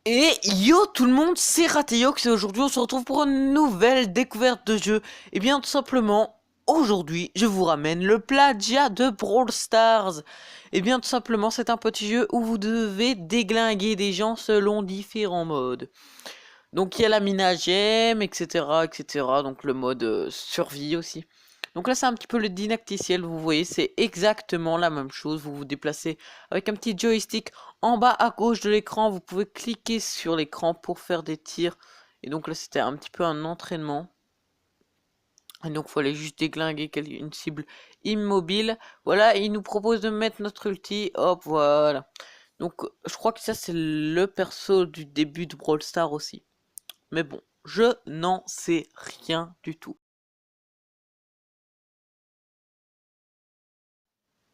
Et yo tout le monde, c'est Rateyox et aujourd'hui on se retrouve pour une nouvelle découverte de jeu. Et bien tout simplement, aujourd'hui je vous ramène le plagiat de Brawl Stars. Et bien tout simplement c'est un petit jeu où vous devez déglinguer des gens selon différents modes. Donc il y a la minagem, etc. etc. Donc le mode survie aussi. Donc là c'est un petit peu le didacticiel, vous voyez c'est exactement la même chose. Vous vous déplacez avec un petit joystick en bas à gauche de l'écran. Vous pouvez cliquer sur l'écran pour faire des tirs. Et donc là c'était un petit peu un entraînement. Et donc il fallait juste déglinguer une cible immobile. Voilà, et il nous propose de mettre notre ulti. Hop, voilà. Donc je crois que ça c'est le perso du début de Brawl Stars aussi. Mais bon, je n'en sais rien du tout.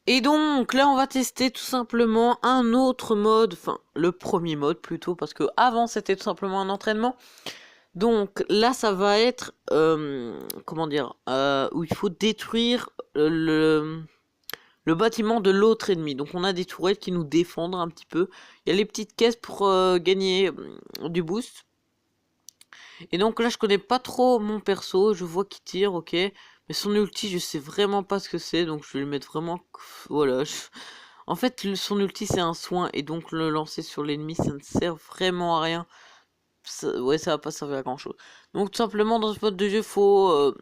Et donc là on va tester tout simplement un autre mode, enfin le premier mode plutôt, parce que avant c'était tout simplement un entraînement. Donc là ça va être, comment dire, où il faut détruire le bâtiment de l'autre ennemi. Donc on a des tourelles qui nous défendent un petit peu. Il y a les petites caisses pour gagner du boost. Et donc là, je connais pas trop mon perso. Je vois qu'il tire, ok. Mais son ulti, je sais vraiment pas ce que c'est. Donc je vais le mettre vraiment... Voilà. En fait, son ulti, c'est un soin. Et donc le lancer sur l'ennemi, ça ne sert vraiment à rien. Ouais, ça va pas servir à grand chose. Donc tout simplement, dans ce mode de jeu, faut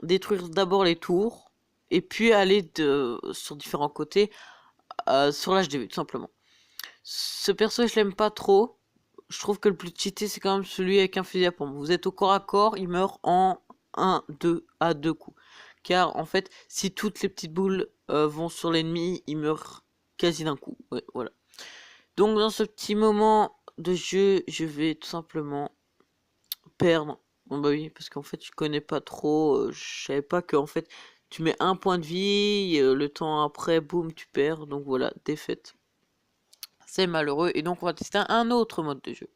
détruire d'abord les tours. Et puis aller sur différents côtés sur l'HDV, tout simplement. Ce perso, je l'aime pas trop. Je trouve que le plus cheaté, c'est quand même celui avec un fusil à pompe. Vous êtes au corps à corps, il meurt en 1, 2 à 2 coups. Car en fait, si toutes les petites boules vont sur l'ennemi, il meurt quasi d'un coup. Ouais, voilà. Donc dans ce petit moment de jeu, je vais tout simplement perdre. Bon bah oui, parce qu'en fait, je connais pas trop. Je savais pas que en fait, tu mets un point de vie, le temps après, boum, tu perds. Donc voilà, défaite. C'est malheureux. Et donc on va tester un autre mode de jeu.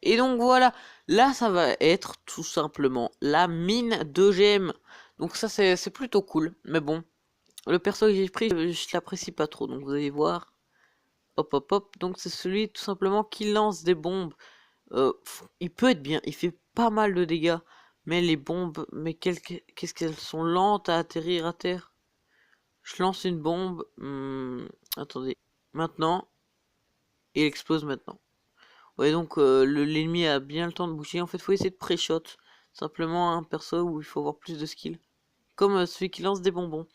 Et donc voilà, là ça va être tout simplement la mine de gemmes. Donc ça c'est plutôt cool, mais bon, le perso que j'ai pris, je l'apprécie pas trop, donc vous allez voir. Hop hop hop, donc c'est celui tout simplement qui lance des bombes. Il peut être bien, il fait pas mal de dégâts, mais les bombes, mais qu'est-ce qu'elles sont lentes à atterrir à terre. Je lance une bombe, attendez, maintenant, il explose maintenant. Ouais, donc l'ennemi a bien le temps de bouger. En fait, faut essayer de pré-shot. Simplement un perso où il faut avoir plus de skill. Comme celui qui lance des bonbons.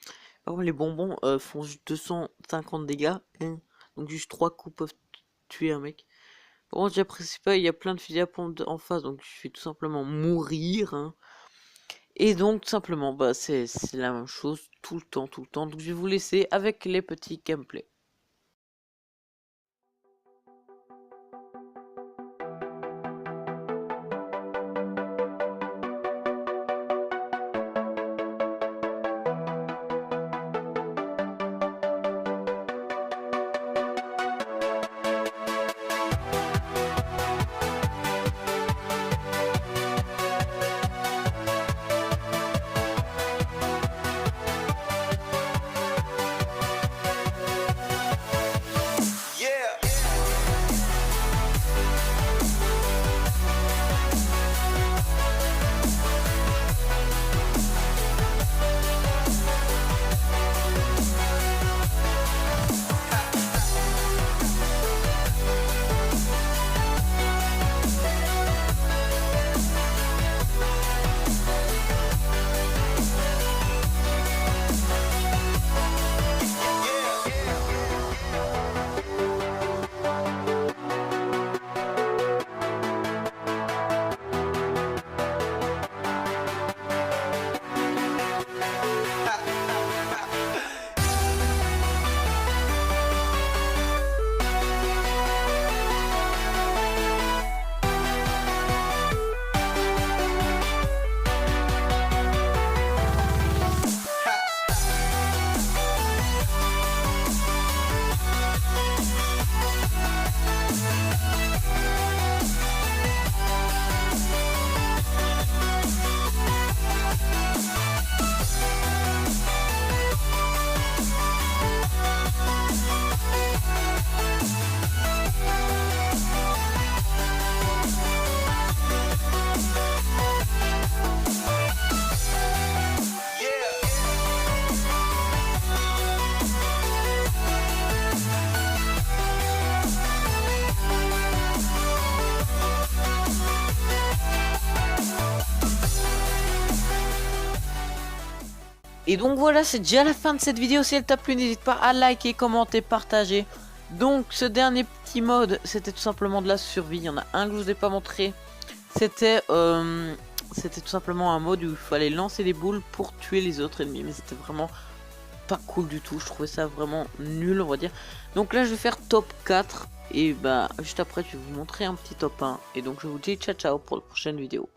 Par contre, les bonbons font juste 250 dégâts. Hein. Donc juste 3 coups peuvent tuer un mec. Par contre, j'apprécie pas, il y a plein de fusils à pompe en face. Donc je vais tout simplement mourir. Hein. Et donc, tout simplement, bah, c'est la même chose tout le temps, tout le temps. Donc je vais vous laisser avec les petits gameplays. Et donc voilà, c'est déjà la fin de cette vidéo. Si elle t'a plu, n'hésite pas à liker, commenter, partager. Donc ce dernier petit mode, c'était tout simplement de la survie. Il y en a un que je vous ai pas montré. C'était tout simplement un mode où il fallait lancer des boules pour tuer les autres ennemis. Mais c'était vraiment pas cool du tout. Je trouvais ça vraiment nul, on va dire. Donc là, je vais faire top 4. Et bah, juste après, je vais vous montrer un petit top 1. Et donc, je vous dis ciao ciao pour la prochaine vidéo.